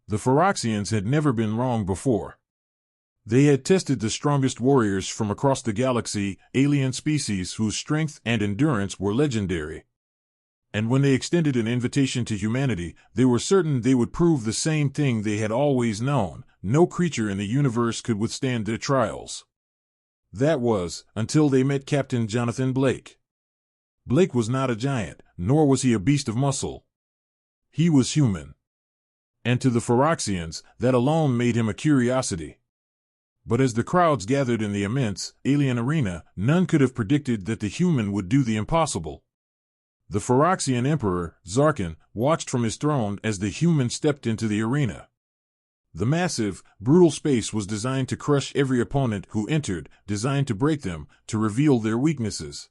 The Phyrexians had never been wrong before. They had tested the strongest warriors from across the galaxy, alien species whose strength and endurance were legendary. And when they extended an invitation to humanity, they were certain they would prove the same thing they had always known: no creature in the universe could withstand their trials. That was, until they met Captain Jonathan Blake. Blake was not a giant, nor was he a beast of muscle. He was human. And to the Phyrexians, that alone made him a curiosity. But as the crowds gathered in the immense, alien arena, none could have predicted that the human would do the impossible. The Phyrexian Emperor, Zarkin, watched from his throne as the human stepped into the arena. The massive, brutal space was designed to crush every opponent who entered, designed to break them, to reveal their weaknesses.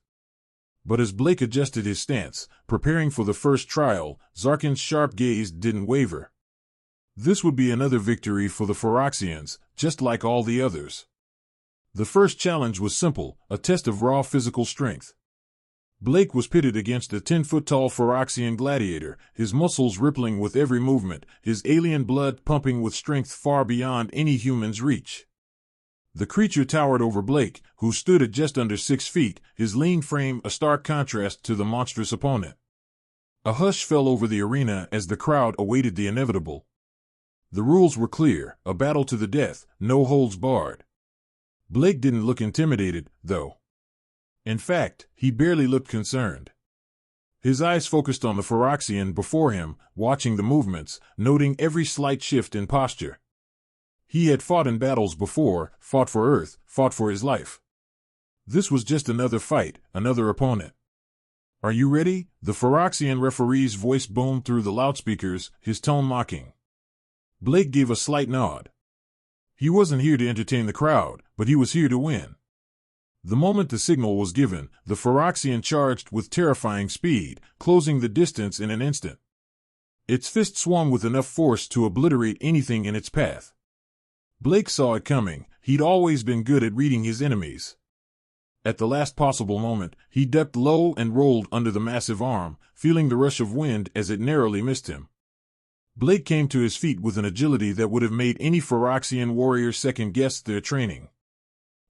But as Blake adjusted his stance, preparing for the first trial, Zarkin's sharp gaze didn't waver. This would be another victory for the Phyrexians, just like all the others. The first challenge was simple, a test of raw physical strength. Blake was pitted against a 10-foot-tall Phyrexian gladiator, his muscles rippling with every movement, his alien blood pumping with strength far beyond any human's reach. The creature towered over Blake, who stood at just under 6 feet, his lean frame a stark contrast to the monstrous opponent. A hush fell over the arena as the crowd awaited the inevitable. The rules were clear: a battle to the death, no holds barred. Blake didn't look intimidated, though. In fact, he barely looked concerned. His eyes focused on the Phyrexian before him, watching the movements, noting every slight shift in posture. He had fought in battles before, fought for Earth, fought for his life. This was just another fight, another opponent. "Are you ready?" The Phyrexian referee's voice boomed through the loudspeakers, his tone mocking. Blake gave a slight nod. He wasn't here to entertain the crowd, but he was here to win. The moment the signal was given, the Phyrexian charged with terrifying speed, closing the distance in an instant. Its fist swung with enough force to obliterate anything in its path. Blake saw it coming. He'd always been good at reading his enemies. At the last possible moment, he ducked low and rolled under the massive arm, feeling the rush of wind as it narrowly missed him. Blake came to his feet with an agility that would have made any Phyrexian warrior second-guess their training.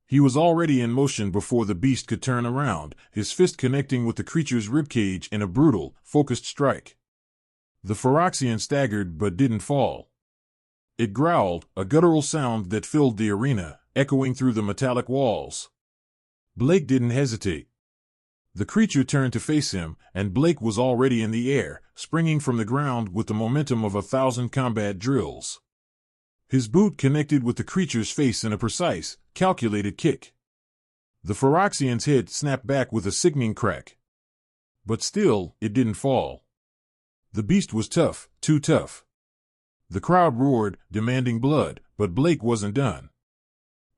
He was already in motion before the beast could turn around, his fist connecting with the creature's ribcage in a brutal, focused strike. The Phyrexian staggered but didn't fall. It growled, a guttural sound that filled the arena, echoing through the metallic walls. Blake didn't hesitate. The creature turned to face him, and Blake was already in the air, springing from the ground with the momentum of 1,000 combat drills. His boot connected with the creature's face in a precise, calculated kick. The Phyrexian's head snapped back with a sickening crack. But still, it didn't fall. The beast was tough, too tough. The crowd roared, demanding blood, but Blake wasn't done.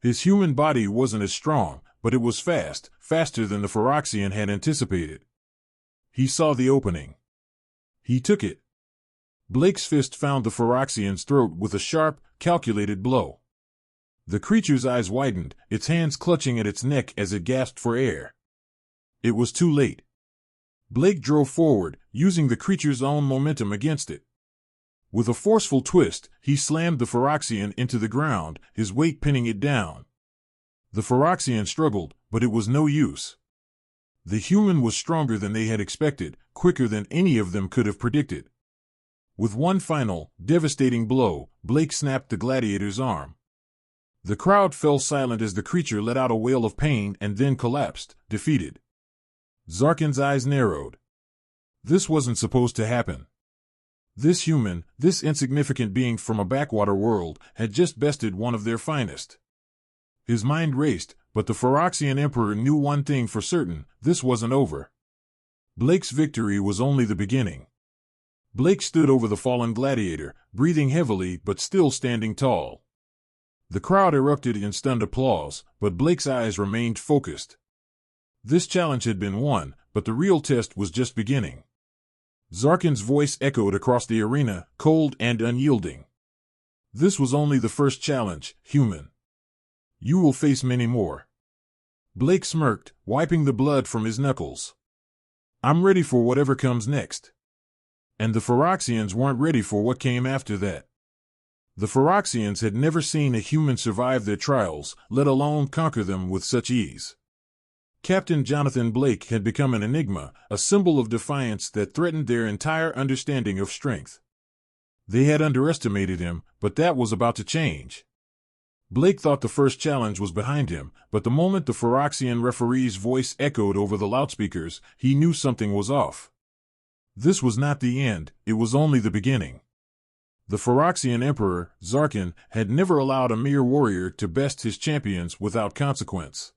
His human body wasn't as strong, but it was fast, faster than the Phyrexian had anticipated. He saw the opening. He took it. Blake's fist found the Phyrexian's throat with a sharp, calculated blow. The creature's eyes widened, its hands clutching at its neck as it gasped for air. It was too late. Blake drove forward, using the creature's own momentum against it. With a forceful twist, he slammed the Phyrexian into the ground, his weight pinning it down. The Phyrexian struggled, but it was no use. The human was stronger than they had expected, quicker than any of them could have predicted. With one final, devastating blow, Blake snapped the gladiator's arm. The crowd fell silent as the creature let out a wail of pain and then collapsed, defeated. Zarkin's eyes narrowed. This wasn't supposed to happen. This human, this insignificant being from a backwater world, had just bested one of their finest. His mind raced, but the Phyrexian Emperor knew one thing for certain: this wasn't over. Blake's victory was only the beginning. Blake stood over the fallen gladiator, breathing heavily but still standing tall. The crowd erupted in stunned applause, but Blake's eyes remained focused. This challenge had been won, but the real test was just beginning. Zarkin's voice echoed across the arena, cold and unyielding. This was only the first challenge, human. You will face many more. Blake smirked, wiping the blood from his knuckles. I'm ready for whatever comes next. And the Phyrexians weren't ready for what came after that. The Phyroxians had never seen a human survive their trials, let alone conquer them with such ease. Captain Jonathan Blake had become an enigma, a symbol of defiance that threatened their entire understanding of strength. They had underestimated him, but that was about to change. Blake thought the first challenge was behind him, but the moment the Phyroxian referee's voice echoed over the loudspeakers, he knew something was off. This was not the end, it was only the beginning. The Phyroxian Emperor, Zarkin, had never allowed a mere warrior to best his champions without consequence.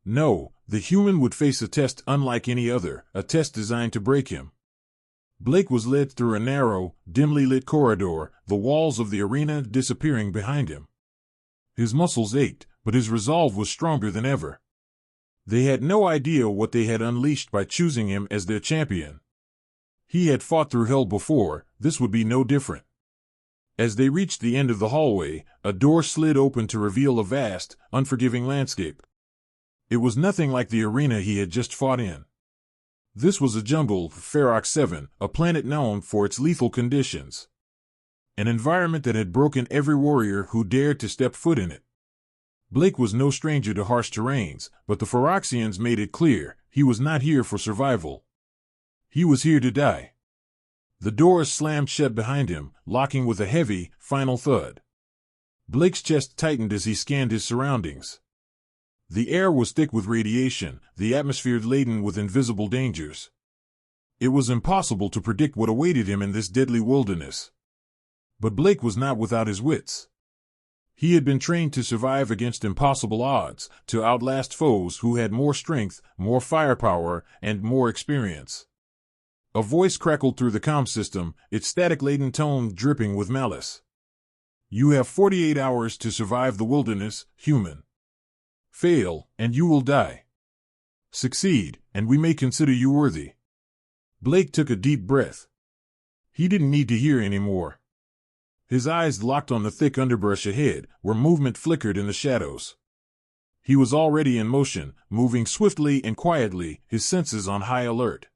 No, the human would face a test unlike any other, a test designed to break him. Blake was led through a narrow, dimly lit corridor, the walls of the arena disappearing behind him. His muscles ached, but his resolve was stronger than ever. They had no idea what they had unleashed by choosing him as their champion. He had fought through hell before, this would be no different. As they reached the end of the hallway, a door slid open to reveal a vast, unforgiving landscape. It was nothing like the arena he had just fought in. This was a jungle, Ferox 7, a planet known for its lethal conditions. An environment that had broken every warrior who dared to step foot in it. Blake was no stranger to harsh terrains, but the Phyroxians made it clear, he was not here for survival. He was here to die. The doors slammed shut behind him, locking with a heavy, final thud. Blake's chest tightened as he scanned his surroundings. The air was thick with radiation, the atmosphere laden with invisible dangers. It was impossible to predict what awaited him in this deadly wilderness. But Blake was not without his wits. He had been trained to survive against impossible odds, to outlast foes who had more strength, more firepower, and more experience. A voice crackled through the comm system, its static-laden tone dripping with malice. You have 48 hours to survive the wilderness, human. Fail, and you will die. Succeed, and we may consider you worthy. Blake took a deep breath. He didn't need to hear any more. His eyes locked on the thick underbrush ahead, where movement flickered in the shadows. He was already in motion, moving swiftly and quietly, his senses on high alert.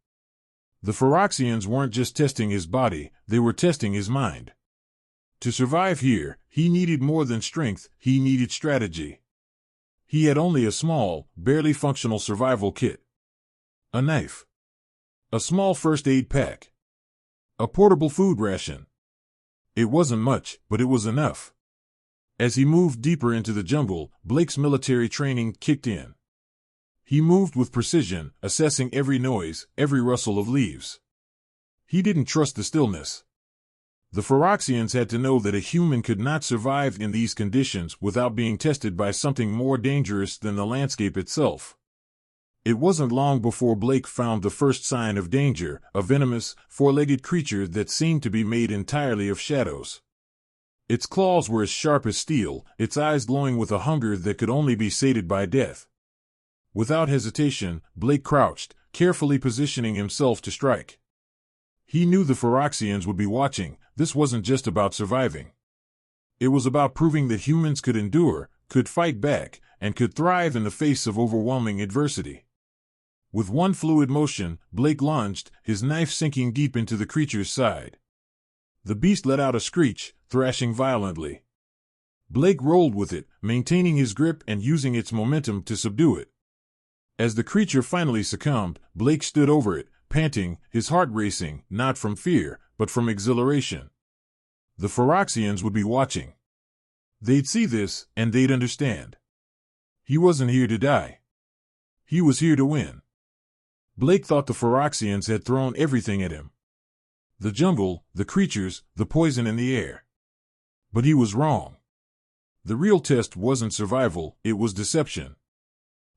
The Phyroxians weren't just testing his body, they were testing his mind. To survive here, he needed more than strength, he needed strategy. He had only a small, barely functional survival kit. A knife. A small first aid pack. A portable food ration. It wasn't much, but it was enough. As he moved deeper into the jungle, Blake's military training kicked in. He moved with precision, assessing every noise, every rustle of leaves. He didn't trust the stillness. The Phyroxians had to know that a human could not survive in these conditions without being tested by something more dangerous than the landscape itself. It wasn't long before Blake found the first sign of danger, a venomous, four-legged creature that seemed to be made entirely of shadows. Its claws were as sharp as steel, its eyes glowing with a hunger that could only be sated by death. Without hesitation, Blake crouched, carefully positioning himself to strike. He knew the Phyroxians would be watching. This wasn't just about surviving. It was about proving that humans could endure, could fight back, and could thrive in the face of overwhelming adversity. With one fluid motion, Blake lunged, his knife sinking deep into the creature's side. The beast let out a screech, thrashing violently. Blake rolled with it, maintaining his grip and using its momentum to subdue it. As the creature finally succumbed, Blake stood over it, panting, his heart racing, not from fear, but from exhilaration. The Phyroxians would be watching. They'd see this, and they'd understand. He wasn't here to die. He was here to win. Blake thought the Phyroxians had thrown everything at him. The jungle, the creatures, the poison in the air. But he was wrong. The real test wasn't survival, it was deception.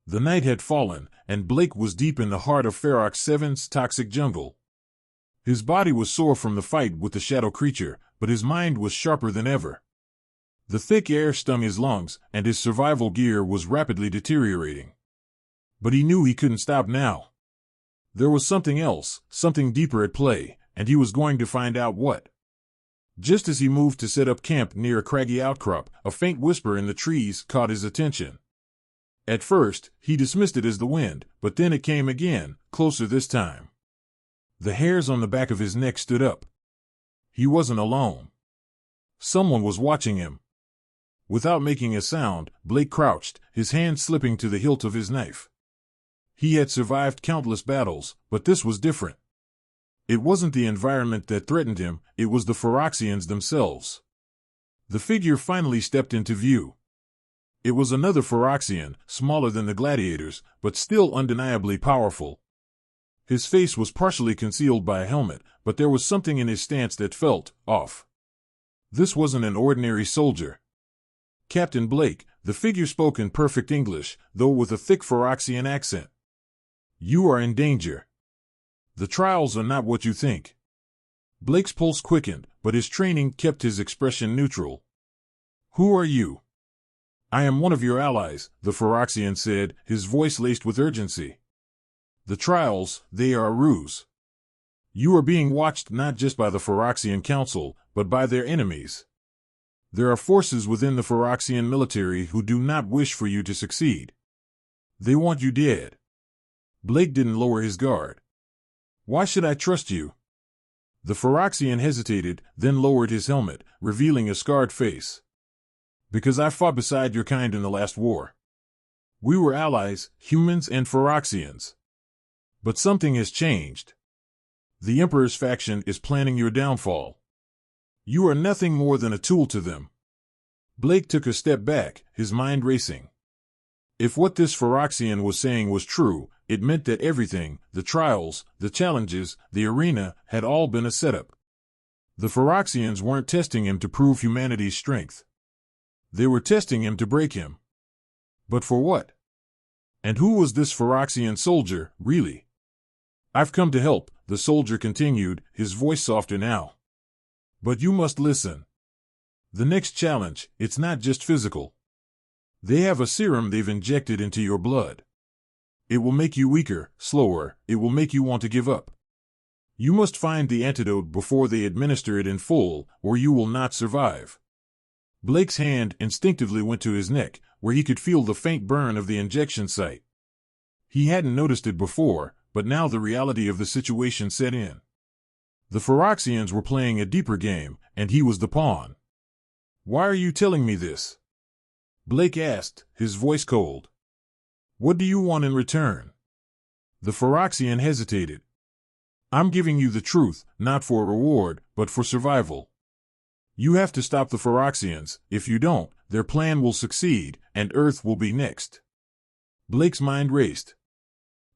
The night had fallen, and Blake was deep in the heart of Ferox 7's toxic jungle. His body was sore from the fight with the shadow creature, but his mind was sharper than ever. The thick air stung his lungs, and his survival gear was rapidly deteriorating. But he knew he couldn't stop now. There was something else, something deeper at play, and he was going to find out what. Just as he moved to set up camp near a craggy outcrop, a faint whisper in the trees caught his attention. At first, he dismissed it as the wind, but then it came again, closer this time. The hairs on the back of his neck stood up. He wasn't alone. Someone was watching him. Without making a sound, Blake crouched, his hand slipping to the hilt of his knife. He had survived countless battles, but this was different. It wasn't the environment that threatened him, it was the Phyrexians themselves. The figure finally stepped into view. It was another Phyrexian, smaller than the gladiators, but still undeniably powerful. His face was partially concealed by a helmet, but there was something in his stance that felt off. This wasn't an ordinary soldier. Captain Blake, the figure spoke in perfect English, though with a thick Phyrexian accent. You are in danger. The trials are not what you think. Blake's pulse quickened, but his training kept his expression neutral. Who are you? I am one of your allies, the Phyrexian said, his voice laced with urgency. The trials, they are a ruse. You are being watched not just by the Galactic Council, but by their enemies. There are forces within the Phyrexian military who do not wish for you to succeed. They want you dead. Blake didn't lower his guard. Why should I trust you? The Phyrexian hesitated, then lowered his helmet, revealing a scarred face. Because I fought beside your kind in the last war. We were allies, humans and Phyrexians. But something has changed. The Emperor's faction is planning your downfall. You are nothing more than a tool to them. Blake took a step back, his mind racing. If what this Phyrexian was saying was true, it meant that everything, the trials, the challenges, the arena, had all been a setup. The Phyrexians weren't testing him to prove humanity's strength. They were testing him to break him. But for what? And who was this Phyrexian soldier, really? I've come to help, the soldier continued, his voice softer now. But you must listen. The next challenge, it's not just physical. They have a serum they've injected into your blood. It will make you weaker, slower, it will make you want to give up. You must find the antidote before they administer it in full, or you will not survive. Blake's hand instinctively went to his neck, where he could feel the faint burn of the injection site. He hadn't noticed it before, but now the reality of the situation set in. The Phyrexians were playing a deeper game, and he was the pawn. Why are you telling me this? Blake asked, his voice cold. What do you want in return? The Phyrexian hesitated. I'm giving you the truth, not for a reward, but for survival. You have to stop the Phyrexians. If you don't, their plan will succeed, and Earth will be next. Blake's mind raced.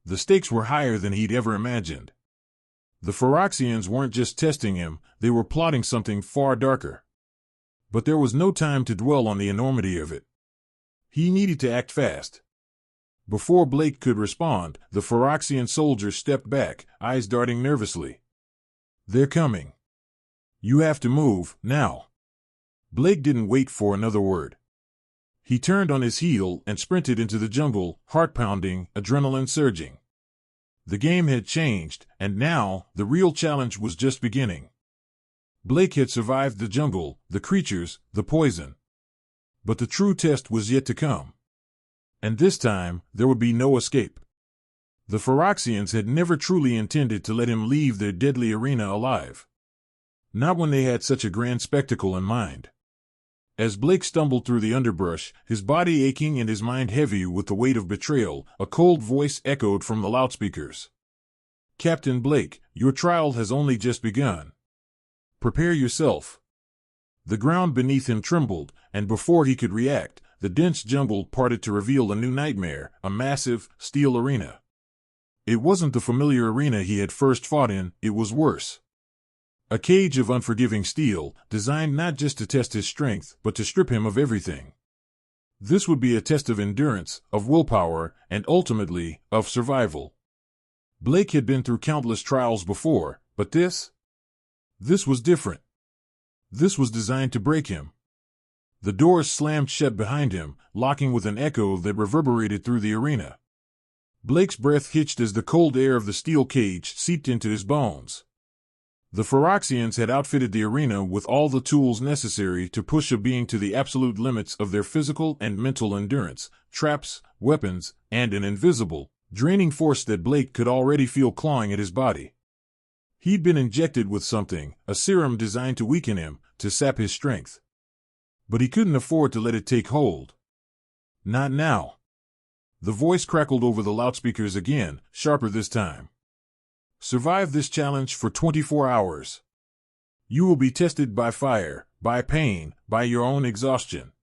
The stakes were higher than he'd ever imagined. The Phyrexians weren't just testing him, they were plotting something far darker. But there was no time to dwell on the enormity of it. He needed to act fast. Before Blake could respond, the Phyrexian soldier stepped back, eyes darting nervously. They're coming. You have to move, now. Blake didn't wait for another word. He turned on his heel and sprinted into the jungle, heart pounding, adrenaline surging. The game had changed, and now, the real challenge was just beginning. Blake had survived the jungle, the creatures, the poison. But the true test was yet to come. And this time, there would be no escape. The Phyrexians had never truly intended to let him leave their deadly arena alive. Not when they had such a grand spectacle in mind. As Blake stumbled through the underbrush, his body aching and his mind heavy with the weight of betrayal, a cold voice echoed from the loudspeakers. Captain Blake, your trial has only just begun. Prepare yourself. The ground beneath him trembled, and before he could react, the dense jungle parted to reveal a new nightmare, a massive, steel arena. It wasn't the familiar arena he had first fought in, it was worse. A cage of unforgiving steel, designed not just to test his strength, but to strip him of everything. This would be a test of endurance, of willpower, and ultimately, of survival. Blake had been through countless trials before, but this was different. This was designed to break him. The doors slammed shut behind him, locking with an echo that reverberated through the arena. Blake's breath hitched as the cold air of the steel cage seeped into his bones. The Phyrexians had outfitted the arena with all the tools necessary to push a being to the absolute limits of their physical and mental endurance, traps, weapons, and an invisible, draining force that Blake could already feel clawing at his body. He'd been injected with something, a serum designed to weaken him, to sap his strength. But he couldn't afford to let it take hold. Not now. The voice crackled over the loudspeakers again, sharper this time. Survive this challenge for 24 hours. You will be tested by fire, by pain, by your own exhaustion.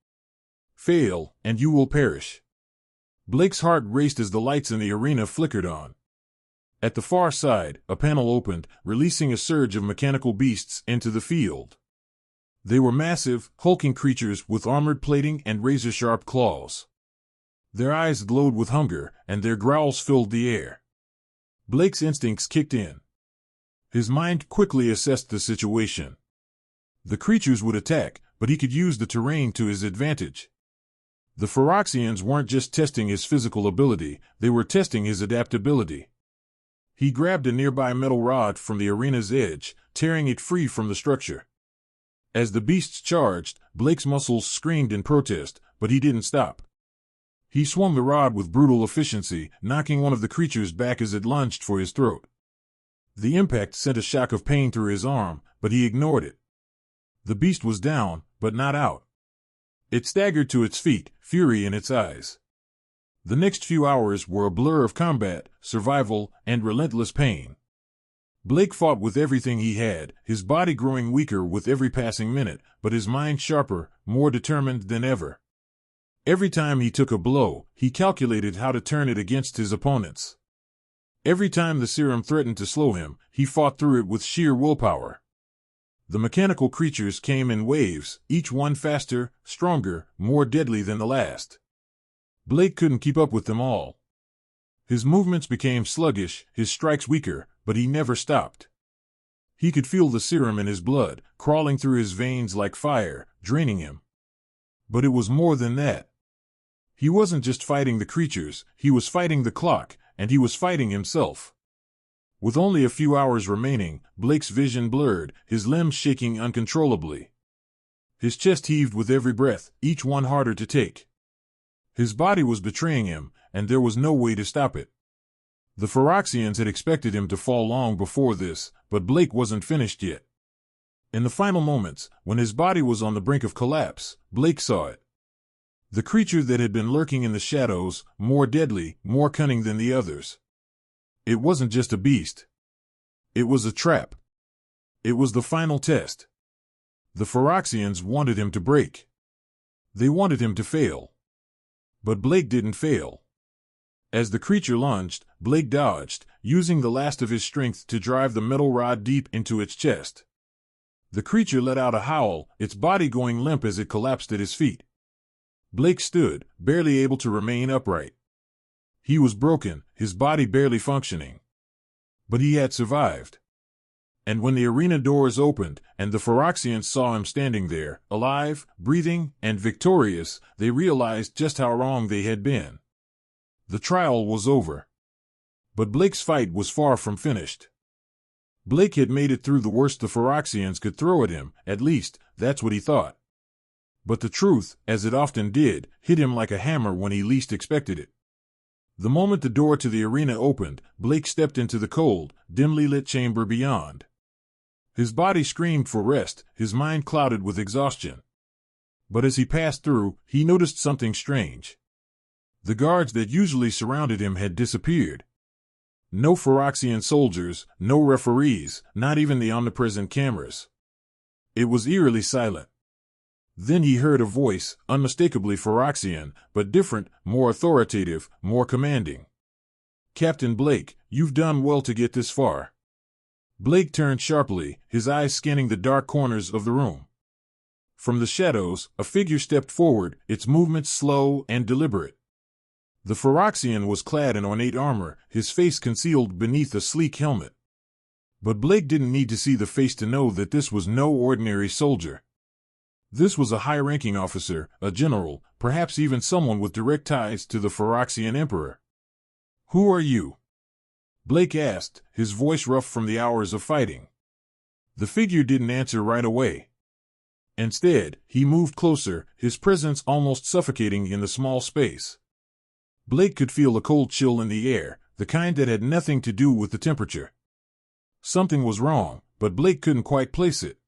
Fail, and you will perish. Blake's heart raced as the lights in the arena flickered on. At the far side, a panel opened, releasing a surge of mechanical beasts into the field. They were massive, hulking creatures with armored plating and razor-sharp claws. Their eyes glowed with hunger, and their growls filled the air. Blake's instincts kicked in. His mind quickly assessed the situation. The creatures would attack, but he could use the terrain to his advantage. The Phyroxians weren't just testing his physical ability, they were testing his adaptability. He grabbed a nearby metal rod from the arena's edge, tearing it free from the structure. As the beasts charged, Blake's muscles screamed in protest, but he didn't stop. He swung the rod with brutal efficiency, knocking one of the creatures back as it lunged for his throat. The impact sent a shock of pain through his arm, but he ignored it. The beast was down, but not out. It staggered to its feet, fury in its eyes. The next few hours were a blur of combat, survival, and relentless pain. Blake fought with everything he had, his body growing weaker with every passing minute, but his mind sharper, more determined than ever. Every time he took a blow, he calculated how to turn it against his opponents. Every time the serum threatened to slow him, he fought through it with sheer willpower. The mechanical creatures came in waves, each one faster, stronger, more deadly than the last. Blake couldn't keep up with them all. His movements became sluggish, his strikes weaker, but he never stopped. He could feel the serum in his blood, crawling through his veins like fire, draining him. But it was more than that. He wasn't just fighting the creatures, he was fighting the clock, and he was fighting himself. With only a few hours remaining, Blake's vision blurred, his limbs shaking uncontrollably. His chest heaved with every breath, each one harder to take. His body was betraying him, and there was no way to stop it. The Phyroxians had expected him to fall long before this, but Blake wasn't finished yet. In the final moments, when his body was on the brink of collapse, Blake saw it. The creature that had been lurking in the shadows, more deadly, more cunning than the others. It wasn't just a beast. It was a trap. It was the final test. The Phyroxians wanted him to break. They wanted him to fail. But Blake didn't fail. As the creature lunged, Blake dodged, using the last of his strength to drive the metal rod deep into its chest. The creature let out a howl, its body going limp as it collapsed at his feet. Blake stood, barely able to remain upright. He was broken, his body barely functioning. But he had survived. And when the arena doors opened, and the Phyroxians saw him standing there, alive, breathing, and victorious, they realized just how wrong they had been. The trial was over. But Blake's fight was far from finished. Blake had made it through the worst the Phyroxians could throw at him, at least, that's what he thought. But the truth, as it often did, hit him like a hammer when he least expected it. The moment the door to the arena opened, Blake stepped into the cold, dimly lit chamber beyond. His body screamed for rest, his mind clouded with exhaustion. But as he passed through, he noticed something strange. The guards that usually surrounded him had disappeared. No Phyroxian soldiers, no referees, not even the omnipresent cameras. It was eerily silent. Then he heard a voice, unmistakably Phyroxian, but different, more authoritative, more commanding. "Captain Blake, you've done well to get this far." Blake turned sharply, his eyes scanning the dark corners of the room. From the shadows, a figure stepped forward, its movements slow and deliberate. The Phyroxian was clad in ornate armor, his face concealed beneath a sleek helmet. But Blake didn't need to see the face to know that this was no ordinary soldier. This was a high-ranking officer, a general, perhaps even someone with direct ties to the Phyroxian emperor. "Who are you?" Blake asked, his voice rough from the hours of fighting. The figure didn't answer right away. Instead, he moved closer, his presence almost suffocating in the small space. Blake could feel a cold chill in the air, the kind that had nothing to do with the temperature. Something was wrong, but Blake couldn't quite place it.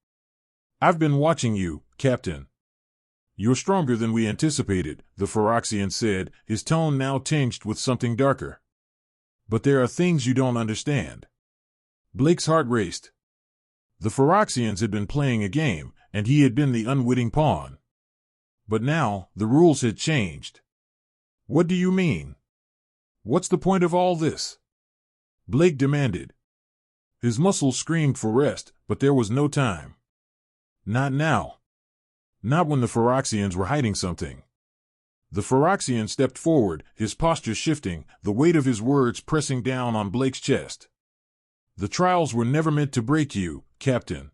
I've been watching you, Captain. You're stronger than we anticipated, the Phyrexian said, his tone now tinged with something darker. But there are things you don't understand. Blake's heart raced. The Phyrexians had been playing a game, and he had been the unwitting pawn. But now, the rules had changed. What do you mean? What's the point of all this? Blake demanded. His muscles screamed for rest, but there was no time. Not now. Not when the Phyrexians were hiding something. The Phyrexian stepped forward, his posture shifting, the weight of his words pressing down on Blake's chest. The trials were never meant to break you, Captain.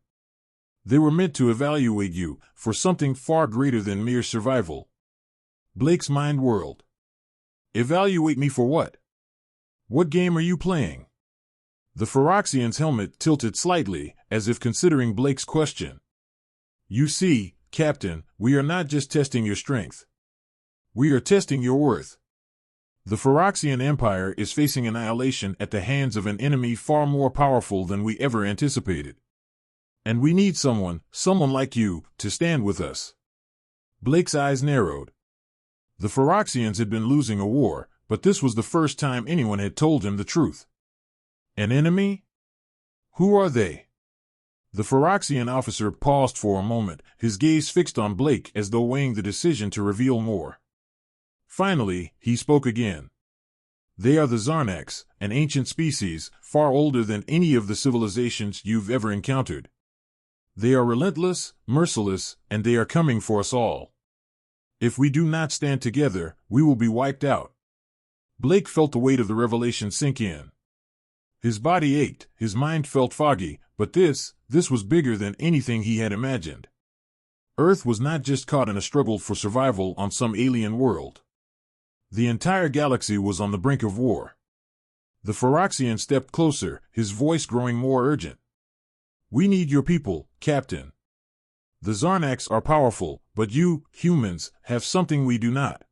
They were meant to evaluate you for something far greater than mere survival. Blake's mind whirled. Evaluate me for what? What game are you playing? The Phyrexian's helmet tilted slightly, as if considering Blake's question. You see, Captain, we are not just testing your strength. We are testing your worth. The Phyrexian Empire is facing annihilation at the hands of an enemy far more powerful than we ever anticipated. And we need someone like you, to stand with us. Blake's eyes narrowed. The Phyrexians had been losing a war, but this was the first time anyone had told him the truth. An enemy? Who are they? The Phyrexian officer paused for a moment, his gaze fixed on Blake as though weighing the decision to reveal more. Finally, he spoke again. They are the Zarnax, an ancient species, far older than any of the civilizations you've ever encountered. They are relentless, merciless, and they are coming for us all. If we do not stand together, we will be wiped out. Blake felt the weight of the revelation sink in. His body ached, his mind felt foggy, but this was bigger than anything he had imagined. Earth was not just caught in a struggle for survival on some alien world. The entire galaxy was on the brink of war. The Phyrexian stepped closer, his voice growing more urgent. We need your people, Captain. The Zarnax are powerful, but you, humans, have something we do not.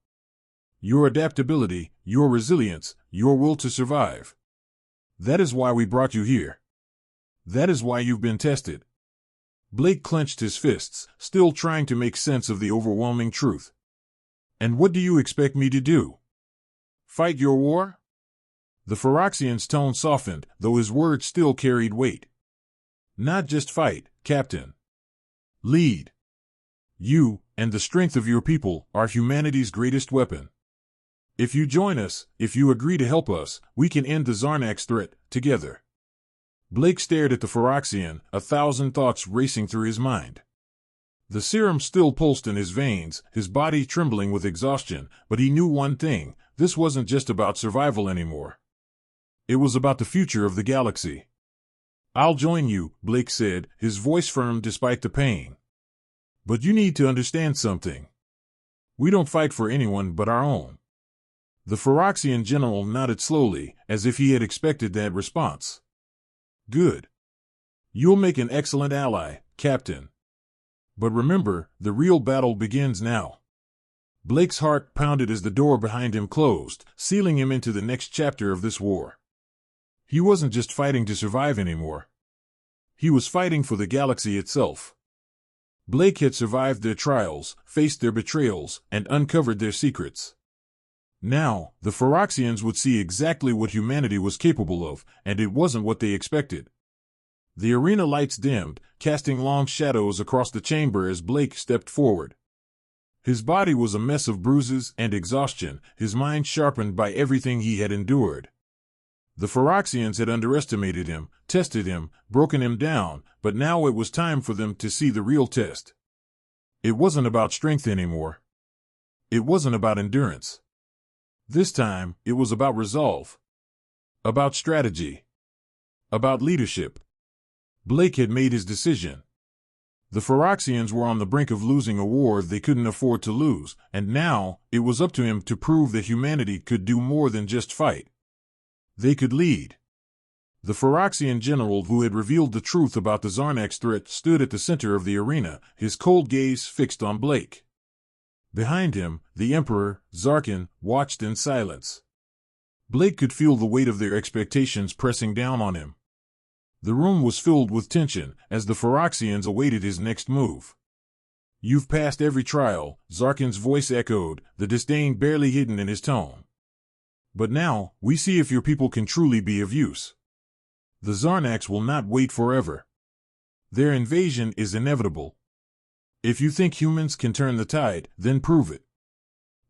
Your adaptability, your resilience, your will to survive. That is why we brought you here. That is why you've been tested. Blake clenched his fists, still trying to make sense of the overwhelming truth. And what do you expect me to do? Fight your war? The Phyrexian's tone softened, though his words still carried weight. Not just fight, Captain. Lead. You, and the strength of your people, are humanity's greatest weapon. If you join us, if you agree to help us, we can end the Zarnax threat, together. Blake stared at the Phyrexian, 1,000 thoughts racing through his mind. The serum still pulsed in his veins, his body trembling with exhaustion, but he knew one thing, this wasn't just about survival anymore. It was about the future of the galaxy. I'll join you, Blake said, his voice firm despite the pain. But you need to understand something. We don't fight for anyone but our own. The Phyrexian general nodded slowly, as if he had expected that response. Good. You'll make an excellent ally, Captain. But remember, the real battle begins now. Blake's heart pounded as the door behind him closed, sealing him into the next chapter of this war. He wasn't just fighting to survive anymore. He was fighting for the galaxy itself. Blake had survived their trials, faced their betrayals, and uncovered their secrets. Now, the Phyrexians would see exactly what humanity was capable of, and it wasn't what they expected. The arena lights dimmed, casting long shadows across the chamber as Blake stepped forward. His body was a mess of bruises and exhaustion, his mind sharpened by everything he had endured. The Phyrexians had underestimated him, tested him, broken him down, but now it was time for them to see the real test. It wasn't about strength anymore. It wasn't about endurance. This time, it was about resolve. About strategy. About leadership. Blake had made his decision. The Phyrexians were on the brink of losing a war they couldn't afford to lose, and now, it was up to him to prove that humanity could do more than just fight. They could lead. The Phyrexian general who had revealed the truth about the Zarnax threat stood at the center of the arena, his cold gaze fixed on Blake. Behind him, the Emperor, Zarkin, watched in silence. Blake could feel the weight of their expectations pressing down on him. The room was filled with tension as the Phyrexians awaited his next move. "You've passed every trial," Zarkin's voice echoed, the disdain barely hidden in his tone. "But now, we see if your people can truly be of use. The Zarnax will not wait forever. Their invasion is inevitable. If you think humans can turn the tide, then prove it."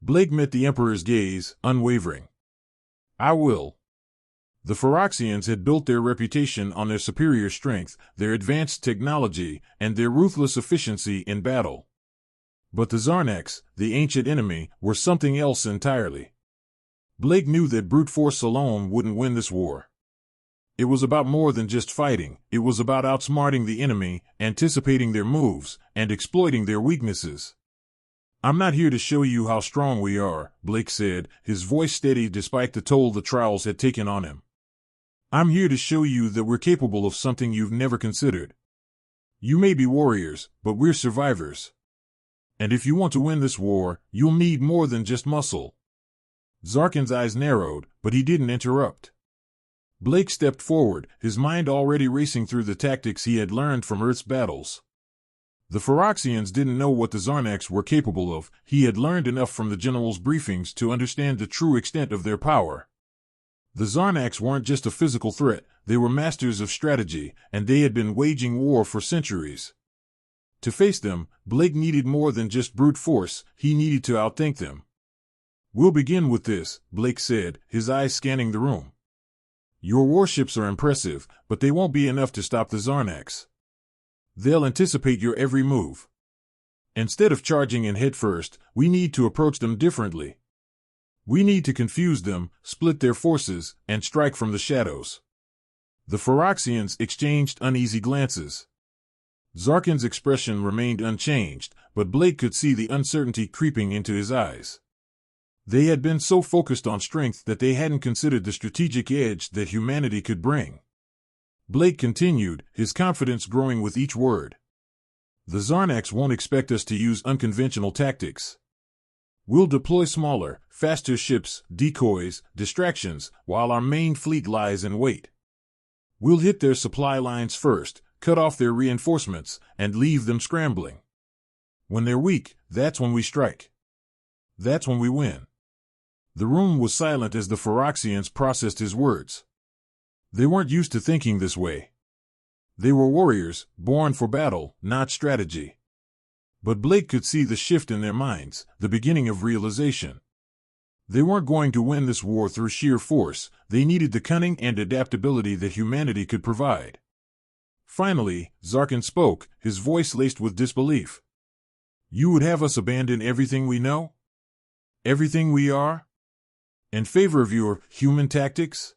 Blake met the Emperor's gaze, unwavering. "I will." The Phyrexians had built their reputation on their superior strength, their advanced technology, and their ruthless efficiency in battle. But the Zarnax, the ancient enemy, were something else entirely. Blake knew that brute force alone wouldn't win this war. It was about more than just fighting. It was about outsmarting the enemy, anticipating their moves, and exploiting their weaknesses. "I'm not here to show you how strong we are," Blake said, his voice steady despite the toll the trials had taken on him. "I'm here to show you that we're capable of something you've never considered. You may be warriors, but we're survivors. And if you want to win this war, you'll need more than just muscle." Zarkin's eyes narrowed, but he didn't interrupt. Blake stepped forward, his mind already racing through the tactics he had learned from Earth's battles. The Phyrexians didn't know what the Zarnax were capable of. He had learned enough from the general's briefings to understand the true extent of their power. The Zarnax weren't just a physical threat, they were masters of strategy, and they had been waging war for centuries. To face them, Blake needed more than just brute force, he needed to outthink them. "We'll begin with this," Blake said, his eyes scanning the room. "Your warships are impressive, but they won't be enough to stop the Zarnax. They'll anticipate your every move. Instead of charging in head first, we need to approach them differently. We need to confuse them, split their forces, and strike from the shadows." The Phyrexians exchanged uneasy glances. Zarkin's expression remained unchanged, but Blake could see the uncertainty creeping into his eyes. They had been so focused on strength that they hadn't considered the strategic edge that humanity could bring. Blake continued, his confidence growing with each word. "The Zarnax won't expect us to use unconventional tactics. We'll deploy smaller, faster ships, decoys, distractions, while our main fleet lies in wait. We'll hit their supply lines first, cut off their reinforcements, and leave them scrambling. When they're weak, that's when we strike. That's when we win." The room was silent as the Phyrexians processed his words. They weren't used to thinking this way. They were warriors, born for battle, not strategy. But Blake could see the shift in their minds, the beginning of realization. They weren't going to win this war through sheer force, they needed the cunning and adaptability that humanity could provide. Finally, Zarkin spoke, his voice laced with disbelief. "You would have us abandon everything we know? Everything we are? In favor of your human tactics?"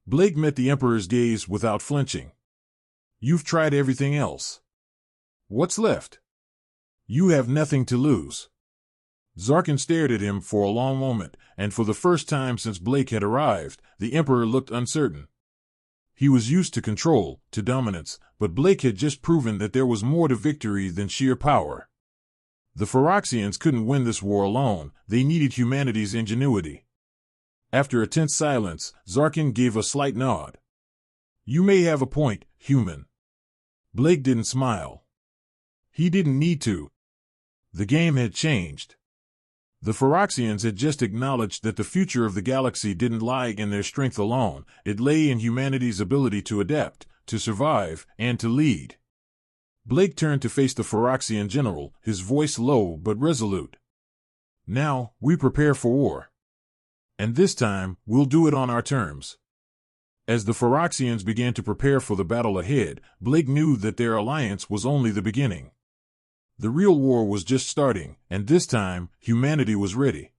Blake met the Emperor's gaze without flinching. "You've tried everything else. What's left? You have nothing to lose." Zarkin stared at him for a long moment, and for the first time since Blake had arrived, the Emperor looked uncertain. He was used to control, to dominance, but Blake had just proven that there was more to victory than sheer power. The Phyrexians couldn't win this war alone, they needed humanity's ingenuity. After a tense silence, Zarkin gave a slight nod. "You may have a point, human." Blake didn't smile. He didn't need to. The game had changed. The Phyrexians had just acknowledged that the future of the galaxy didn't lie in their strength alone, it lay in humanity's ability to adapt, to survive, and to lead. Blake turned to face the Phyrexian general, his voice low but resolute. "Now, we prepare for war. And this time, we'll do it on our terms." As the Phyrexians began to prepare for the battle ahead, Blake knew that their alliance was only the beginning. The real war was just starting, and this time, humanity was ready.